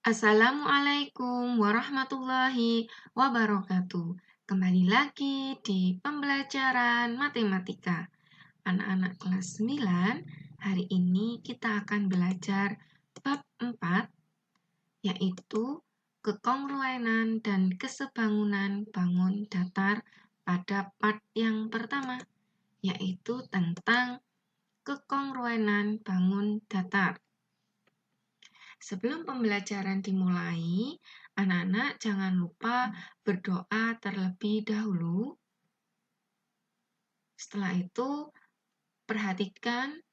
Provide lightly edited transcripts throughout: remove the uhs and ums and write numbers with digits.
Assalamualaikum warahmatullahi wabarakatuh. Kembali lagi di pembelajaran matematika. Anak-anak kelas 9, hari ini kita akan belajar bab 4, yaitu kekongruenan dan kesebangunan bangun datar pada part yang pertama, yaitu tentang kekongruenan bangun datar. Sebelum pembelajaran dimulai, anak-anak jangan lupa berdoa terlebih dahulu. Setelah itu, perhatikan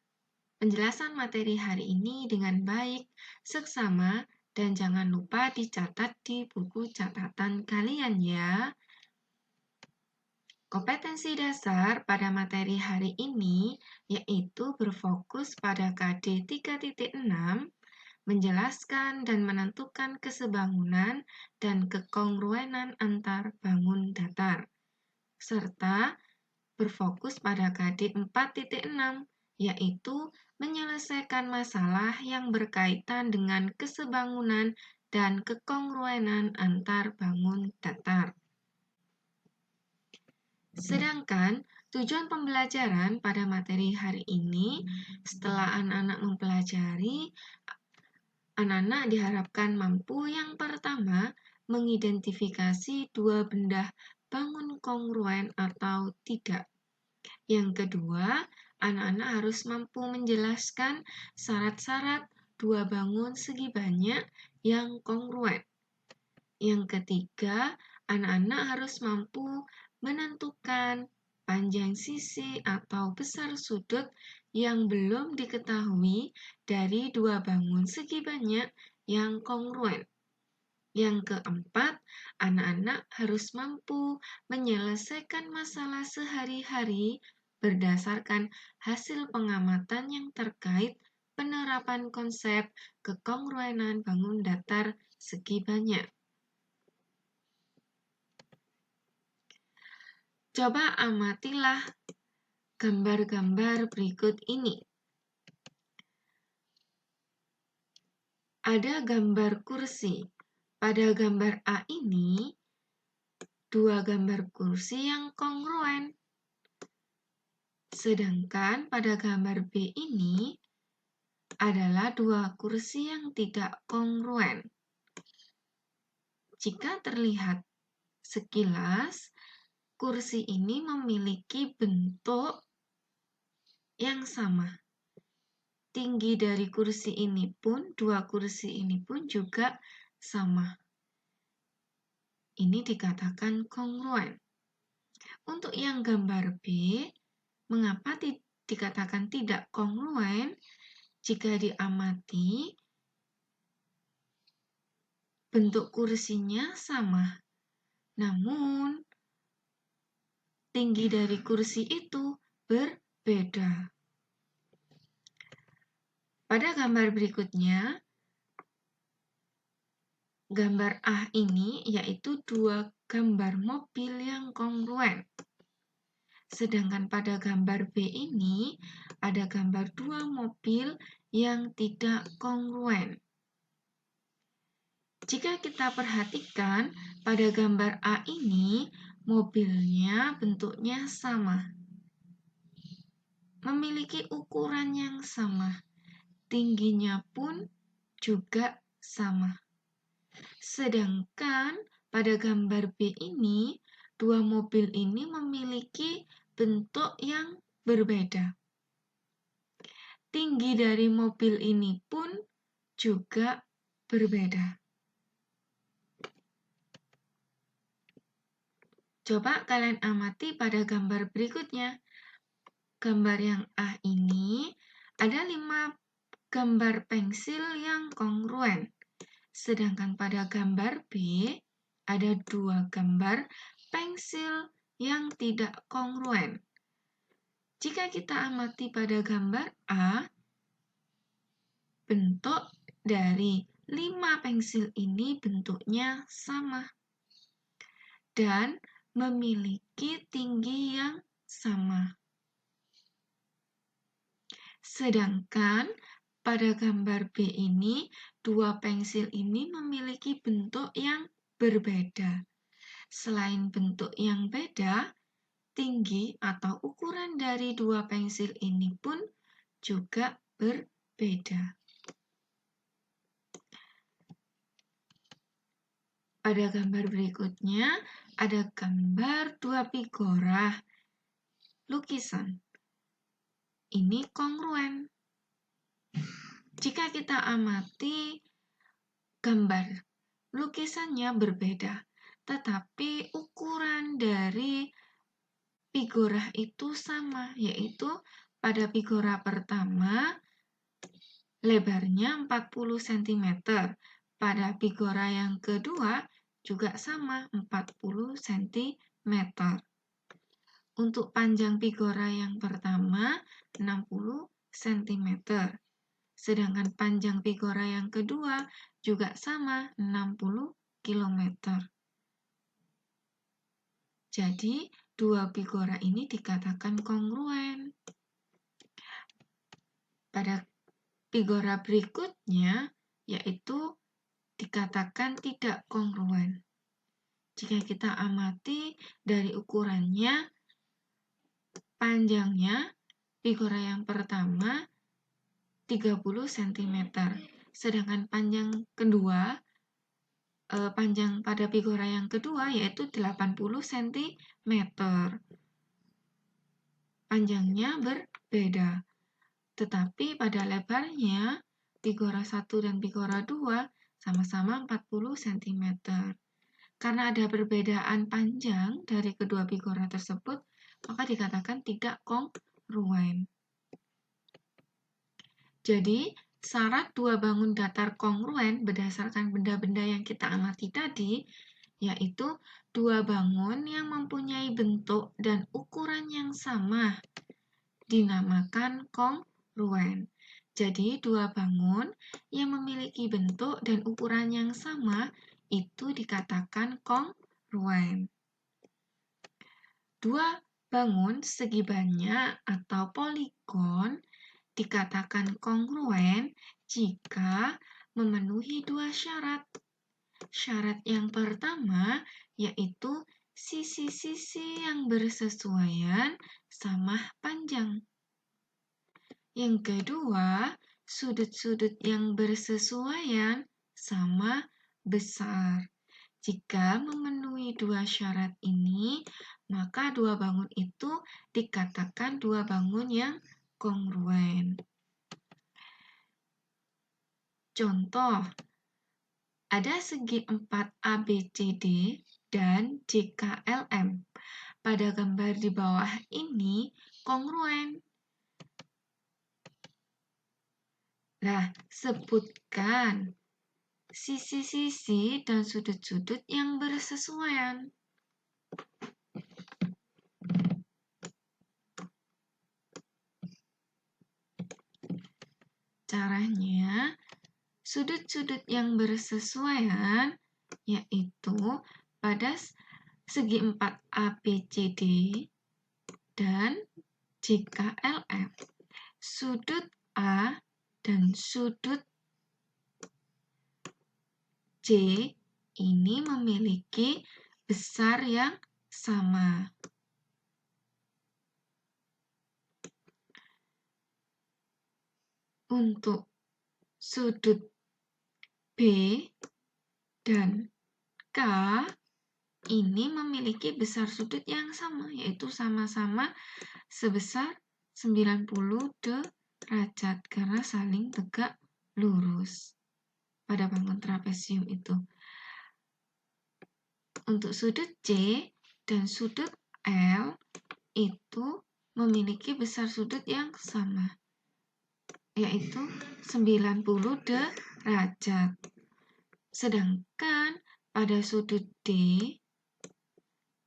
penjelasan materi hari ini dengan baik, seksama, dan jangan lupa dicatat di buku catatan kalian ya. Kompetensi dasar pada materi hari ini yaitu berfokus pada KD 3.6, menjelaskan dan menentukan kesebangunan dan kekongruenan antar bangun datar, serta berfokus pada KD 4.6, yaitu menyelesaikan masalah yang berkaitan dengan kesebangunan dan kekongruenan antar bangun datar. Sedangkan tujuan pembelajaran pada materi hari ini, setelah anak-anak mempelajari, anak-anak diharapkan mampu yang pertama mengidentifikasi dua benda bangun kongruen atau tidak. Yang kedua, anak-anak harus mampu menjelaskan syarat-syarat dua bangun segi banyak yang kongruen. Yang ketiga, anak-anak harus mampu menentukan panjang sisi atau besar sudut yang belum diketahui dari dua bangun segi banyak yang kongruen. Yang keempat, anak-anak harus mampu menyelesaikan masalah sehari-hari berdasarkan hasil pengamatan yang terkait penerapan konsep kekongruenan bangun datar segi banyak. Coba amatilah gambar-gambar berikut ini. Ada gambar kursi. Pada gambar A ini, dua gambar kursi yang kongruen. Sedangkan pada gambar B ini adalah dua kursi yang tidak kongruen. Jika terlihat sekilas, kursi ini memiliki bentuk yang sama. Tinggi dari kursi ini pun, dua kursi ini pun juga sama. Ini dikatakan kongruen. Untuk yang gambar B, mengapa dikatakan tidak kongruen? Jika diamati, bentuk kursinya sama. Namun, tinggi dari kursi itu berbeda. Pada gambar berikutnya, gambar A ini yaitu dua gambar mobil yang kongruen. Sedangkan pada gambar B ini ada gambar dua mobil yang tidak kongruen. Jika kita perhatikan pada gambar A ini, mobilnya bentuknya sama, memiliki ukuran yang sama, tingginya pun juga sama. Sedangkan pada gambar B ini, dua mobil ini memiliki bentuk yang berbeda. Tinggi dari mobil ini pun juga berbeda. Coba kalian amati pada gambar berikutnya. Gambar yang A ini ada 5 gambar pensil yang kongruen. Sedangkan pada gambar B ada 2 gambar pensil yang tidak kongruen. Jika kita amati pada gambar A, bentuk dari 5 pensil ini bentuknya sama dan memiliki tinggi yang sama. Sedangkan pada gambar B ini, dua pensil ini memiliki bentuk yang berbeda. Selain bentuk yang beda, tinggi atau ukuran dari dua pensil ini pun juga berbeda. Pada gambar berikutnya, ada gambar dua figura lukisan. Ini kongruen. Jika kita amati gambar lukisannya berbeda, tetapi ukuran dari figura itu sama, yaitu pada figura pertama lebarnya 40 cm, pada figura yang kedua juga sama 40 cm. Untuk panjang figura yang pertama 60 cm, sedangkan panjang figura yang kedua juga sama 60 km. Jadi, dua figura ini dikatakan kongruen. Pada figura berikutnya, yaitu dikatakan tidak kongruen. Jika kita amati dari ukurannya, panjangnya figura yang pertama 30 cm, sedangkan panjang kedua, panjang pada figura yang kedua yaitu 80 cm. Panjangnya berbeda, tetapi pada lebarnya figura 1 dan figura 2 sama-sama 40 cm. Karena ada perbedaan panjang dari kedua figura tersebut, maka dikatakan tidak kongruen. Jadi, syarat dua bangun datar kongruen berdasarkan benda-benda yang kita amati tadi, yaitu dua bangun yang mempunyai bentuk dan ukuran yang sama, dinamakan kongruen. Jadi, dua bangun yang memiliki bentuk dan ukuran yang sama itu dikatakan kongruen. Dua bangun segi banyak atau poligon dikatakan kongruen jika memenuhi dua syarat. Syarat yang pertama yaitu sisi-sisi yang bersesuaian sama panjang. Yang kedua, sudut-sudut yang bersesuaian sama besar. Jika memenuhi dua syarat ini, maka dua bangun itu dikatakan dua bangun yang kongruen. Contoh, ada segi 4 ABCD dan JKLM. Pada gambar di bawah ini kongruen. Nah, sebutkan sisi-sisi dan sudut-sudut yang bersesuaian. Caranya, sudut-sudut yang bersesuaian yaitu pada segi 4 ABCD dan JKLM. Sudut A dan sudut C ini memiliki besar yang sama. Untuk sudut B dan K ini memiliki besar sudut yang sama, yaitu sama-sama sebesar 90 derajat karena saling tegak lurus pada bangun trapesium itu. Untuk sudut C dan sudut L itu memiliki besar sudut yang sama, yaitu 90 derajat. Sedangkan pada sudut D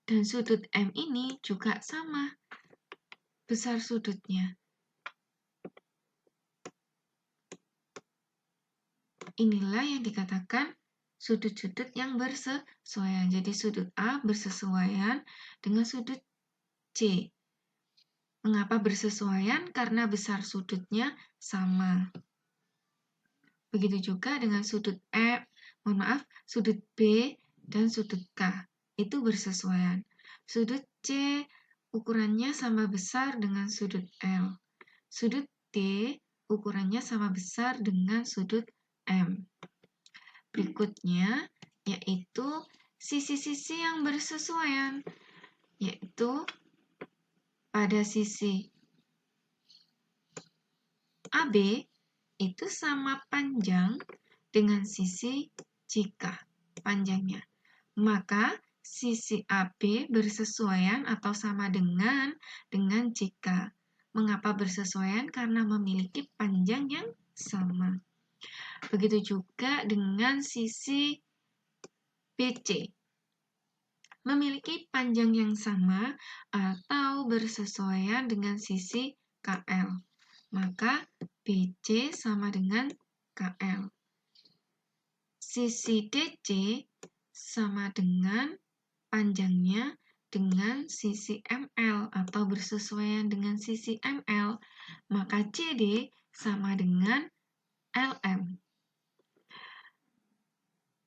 dan sudut M ini juga sama besar sudutnya. Inilah yang dikatakan sudut-sudut yang bersesuaian. Jadi sudut A bersesuaian dengan sudut C. Mengapa bersesuaian? Karena besar sudutnya sama. Begitu juga dengan sudut B dan sudut K. Itu bersesuaian. Sudut C ukurannya sama besar dengan sudut L. Sudut D ukurannya sama besar dengan sudut M. Berikutnya yaitu sisi-sisi yang bersesuaian, yaitu pada sisi AB itu sama panjang dengan sisi JK panjangnya. Maka sisi AB bersesuaian atau sama dengan JK. Mengapa bersesuaian? Karena memiliki panjang yang sama. Begitu juga dengan sisi BC. Memiliki panjang yang sama atau bersesuaian dengan sisi KL. Maka BC sama dengan KL. Sisi DC sama dengan panjangnya dengan sisi ML atau bersesuaian dengan sisi ML. Maka CD sama dengan LM.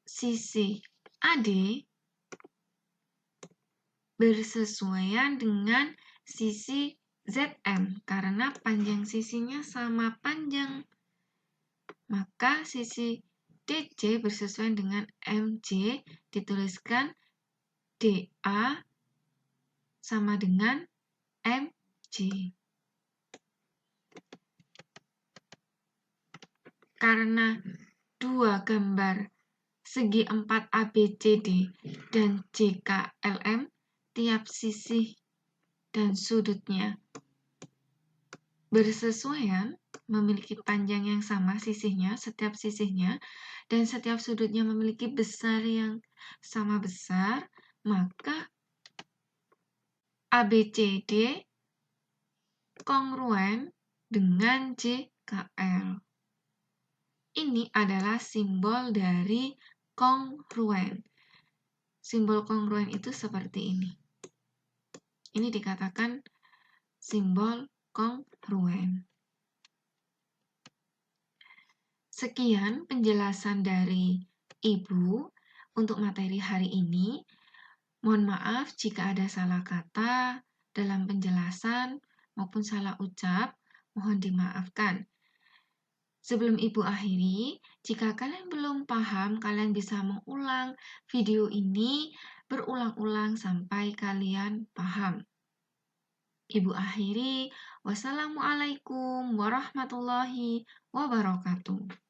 Sisi AD bersesuaian dengan sisi ZM karena panjang sisinya sama panjang. Maka sisi DC bersesuaian dengan MJ, dituliskan DA sama dengan MJ. Karena dua gambar segi 4 ABCD dan JKLM, tiap sisi dan sudutnya bersesuaian, memiliki panjang yang sama setiap sisinya, dan setiap sudutnya memiliki besar yang sama besar, maka ABCD kongruen dengan JKL. Ini adalah simbol dari kongruen. Simbol kongruen itu seperti ini. Ini dikatakan simbol kongruen. Sekian penjelasan dari Ibu untuk materi hari ini. Mohon maaf jika ada salah kata dalam penjelasan maupun salah ucap, mohon dimaafkan. Sebelum Ibu akhiri, jika kalian belum paham, kalian bisa mengulang video ini berulang-ulang sampai kalian paham. Ibu akhiri, wassalamualaikum warahmatullahi wabarakatuh.